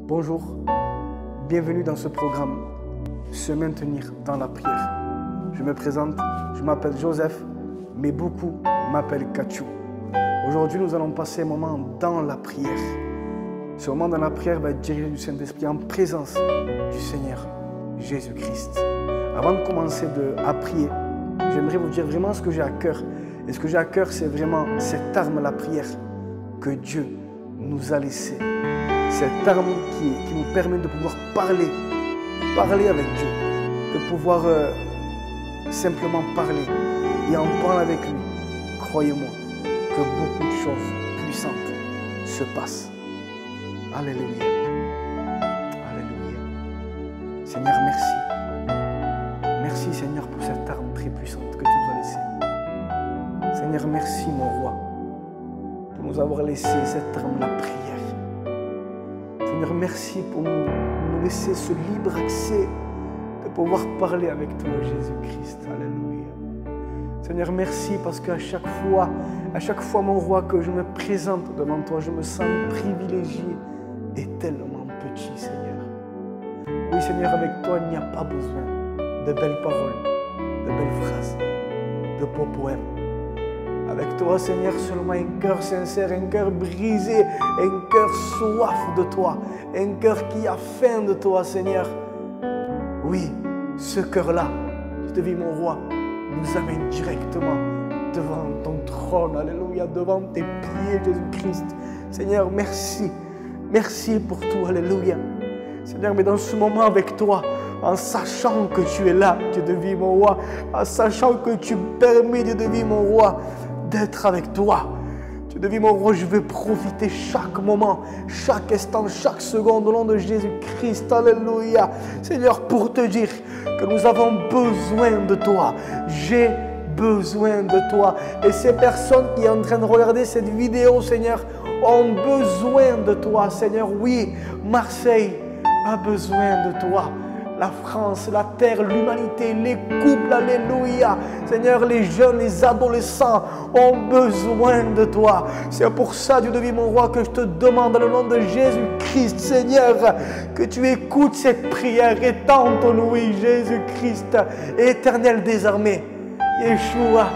Bonjour, bienvenue dans ce programme Se maintenir dans la prière. Je me présente, je m'appelle Joseph, mais beaucoup m'appellent Kachou. Aujourd'hui, nous allons passer un moment dans la prière. Ce moment dans la prière va être dirigé du Saint-Esprit en présence du Seigneur Jésus-Christ. Avant de commencer à prier, j'aimerais vous dire vraiment ce que j'ai à cœur. Et ce que j'ai à cœur, c'est vraiment cette arme, la prière, que Dieu nous a laissée. Cette arme qui nous permet de pouvoir parler avec Dieu, de pouvoir simplement parler. Et en parlant avec lui, croyez-moi que beaucoup de choses puissantes se passent. Alléluia. Alléluia. Seigneur, merci. Merci Seigneur pour cette arme très puissante que tu nous as laissée. Seigneur, merci mon roi de nous avoir laissé cette arme, la prière. Seigneur, merci pour nous laisser ce libre accès de pouvoir parler avec toi, Jésus-Christ. Alléluia. Seigneur, merci parce qu'à chaque fois, mon roi, que je me présente devant toi, je me sens privilégié et tellement petit, Seigneur. Oui, Seigneur, avec toi, il n'y a pas besoin de belles paroles, de belles phrases, de beaux poèmes. Avec toi, Seigneur, seulement un cœur sincère, un cœur brisé, un cœur soif de toi, un cœur qui a faim de toi, Seigneur. Oui, ce cœur-là, je te dis, mon roi, nous amène directement devant ton trône, alléluia, devant tes pieds, Jésus-Christ. Seigneur, merci. Merci pour tout, alléluia. Seigneur, mais dans ce moment avec toi, en sachant que tu es là, Dieu de vie, mon roi, en sachant que tu permets, Dieu de vie, mon roi, d'être avec toi. Dieu de vie, mon roi, je veux profiter chaque moment, chaque instant, chaque seconde au nom de Jésus-Christ. Alléluia. Seigneur, pour te dire que nous avons besoin de toi. J'ai besoin de toi. Et ces personnes qui sont en train de regarder cette vidéo, Seigneur, ont besoin de toi, Seigneur. Oui, Marseille a besoin de toi. La France, la terre, l'humanité, les couples, alléluia. Seigneur, les jeunes, les adolescents ont besoin de toi. C'est pour ça, Dieu de vie, mon roi, que je te demande dans le nom de Jésus-Christ, Seigneur, que tu écoutes cette prière et tends ton oui, Jésus-Christ, éternel désarmé. Yeshua,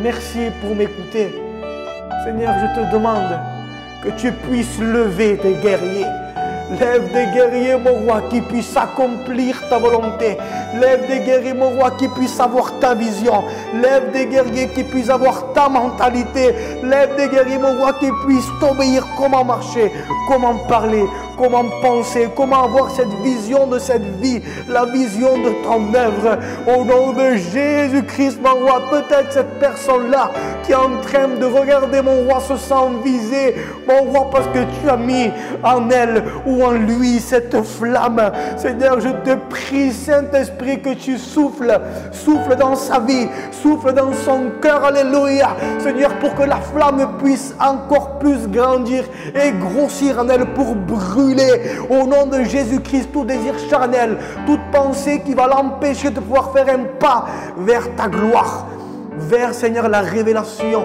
merci pour m'écouter. Seigneur, je te demande que tu puisses lever tes guerriers. Lève des guerriers, mon roi, qui puissent accomplir ta volonté. Lève des guerriers, mon roi, qui puissent avoir ta vision. Lève des guerriers qui puissent avoir ta mentalité. Lève des guerriers, mon roi, qui puissent t'obéir. Comment marcher, comment parler, comment penser, comment avoir cette vision de cette vie, la vision de ton œuvre. Au nom de Jésus-Christ, mon roi, peut-être cette personne-là qui est en train de regarder, mon roi, se sent visée, mon roi, parce que tu as mis en elle ou en lui cette flamme. Seigneur, je te prie, Saint-Esprit, que tu souffles dans sa vie, souffle dans son cœur, alléluia. Seigneur, pour que la flamme puisse encore plus grandir et grossir en elle pour brûler, au nom de Jésus-Christ, tout désir charnel, toute pensée qui va l'empêcher de pouvoir faire un pas vers ta gloire, vers, Seigneur, la révélation.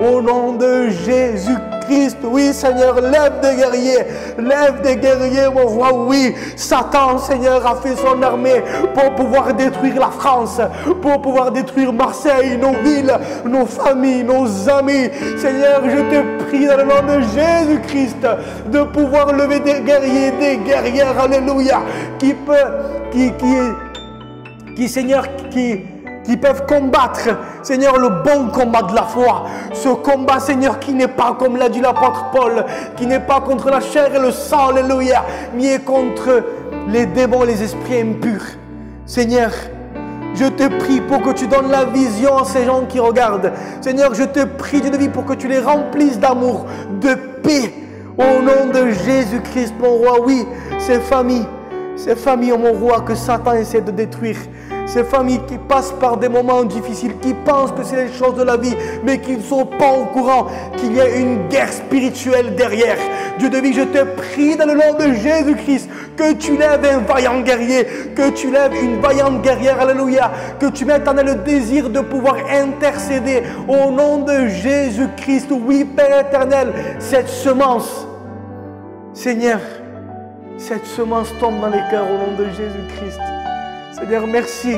Au nom de Jésus-Christ, oui Seigneur, lève des guerriers, mon roi, oui. Satan, Seigneur, a fait son armée pour pouvoir détruire la France, pour pouvoir détruire Marseille, nos villes, nos familles, nos amis. Seigneur, je te prie dans le nom de Jésus-Christ de pouvoir lever des guerriers, des guerrières, alléluia, Seigneur, qui peuvent combattre, Seigneur, le bon combat de la foi. Ce combat, Seigneur, qui n'est pas, comme l'a dit l'apôtre Paul, qui n'est pas contre la chair et le sang, alléluia, mais contre les démons et les esprits impurs. Seigneur, je te prie pour que tu donnes la vision à ces gens qui regardent. Seigneur, je te prie, Dieu de vie, pour que tu les remplisses d'amour, de paix. Au nom de Jésus-Christ, mon roi, oui, ces familles, oh mon roi, que Satan essaie de détruire. Ces familles qui passent par des moments difficiles, qui pensent que c'est les choses de la vie, mais qui ne sont pas au courant qu'il y a une guerre spirituelle derrière. Dieu de vie, je te prie dans le nom de Jésus-Christ que tu lèves un vaillant guerrier, que tu lèves une vaillante guerrière, alléluia, que tu mettes en elle le désir de pouvoir intercéder au nom de Jésus-Christ. Oui, Père éternel, cette semence, Seigneur, cette semence tombe dans les cœurs au nom de Jésus-Christ. Seigneur, merci.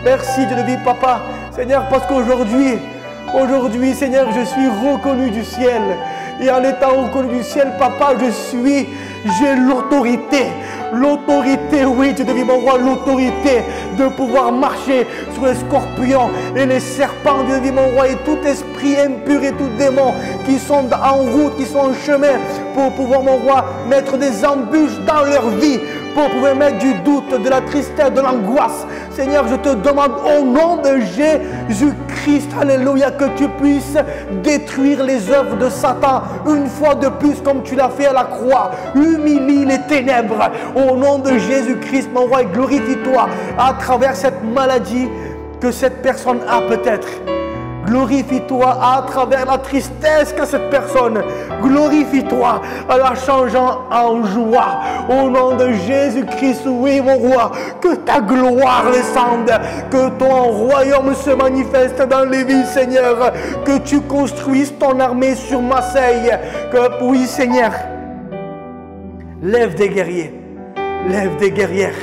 Merci Dieu de vie, Papa. Seigneur, parce qu'aujourd'hui, Seigneur, je suis reconnu du ciel. Et en étant reconnu du ciel, Papa, j'ai l'autorité. L'autorité, oui, Dieu de vie, mon roi, l'autorité de pouvoir marcher sur les scorpions et les serpents, Dieu de vie, mon roi, et tout esprit impur et tout démon qui sont en route, qui sont en chemin pour pouvoir, mon roi, mettre des embûches dans leur vie, pour pouvoir mettre du doute, de la tristesse, de l'angoisse. Seigneur, je te demande au nom de Jésus-Christ, alléluia, que tu puisses détruire les œuvres de Satan une fois de plus comme tu l'as fait à la croix. Humilie les ténèbres au nom de Jésus-Christ, mon roi, et glorifie-toi à travers cette maladie que cette personne a peut-être. Glorifie-toi à travers la tristesse qu'a cette personne. Glorifie-toi en la changeant en joie. Au nom de Jésus-Christ, oui mon roi, que ta gloire descende, que ton royaume se manifeste dans les vies, Seigneur. Que tu construises ton armée sur Marseille. Que oui, Seigneur, lève des guerriers, lève des guerrières.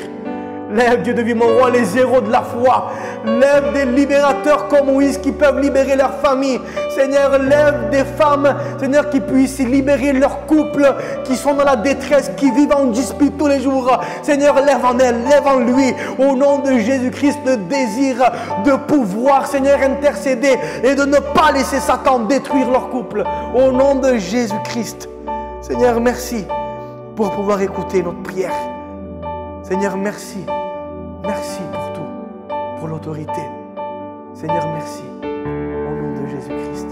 Lève, Dieu de vie, mon roi, les héros de la foi. Lève des libérateurs comme Moïse qui peuvent libérer leur famille. Seigneur, lève des femmes, Seigneur, qui puissent libérer leurs couples, qui sont dans la détresse, qui vivent en dispute tous les jours. Seigneur, lève en elle, lève en lui, au nom de Jésus-Christ, le désir de pouvoir, Seigneur, intercéder et de ne pas laisser Satan détruire leur couple. Au nom de Jésus-Christ. Seigneur, merci pour pouvoir écouter notre prière. Seigneur, merci. Merci pour tout, pour l'autorité. Seigneur, merci. Au nom de Jésus-Christ.